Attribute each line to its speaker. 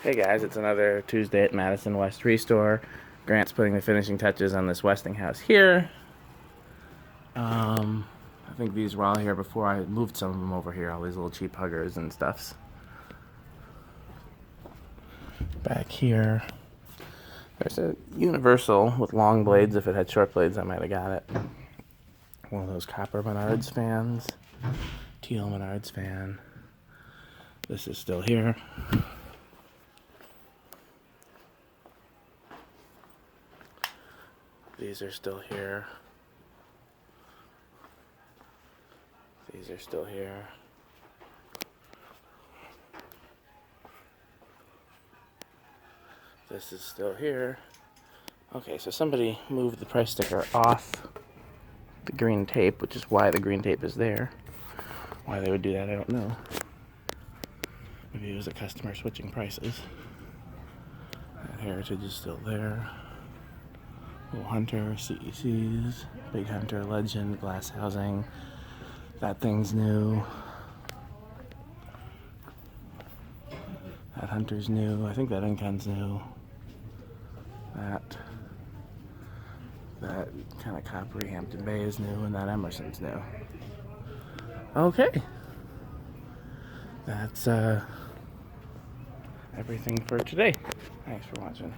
Speaker 1: Hey guys, it's another Tuesday at Madison West Restore. Grant's putting the finishing touches on this Westinghouse here. I think these were all here before I moved some of them over here, all these little cheap huggers and stuffs. Back here, there's a universal with long blades. If it had short blades, I might have got it. One of those copper Menards fans, teal Menards fan. This is still here. These are still here. These are still here. This is still here. Okay, so somebody moved the price sticker off the green tape, which is why the green tape is there. Why they would do that, I don't know. Maybe it was a customer switching prices. That Heritage is still there. Little Hunter, CECs, Big Hunter, Legend, glass housing. That thing's new. That Hunter's new. I think that Incon's new. That kind of coppery Hampton Bay is new, and that Emerson's new. Okay. That's everything for today. Thanks for watching.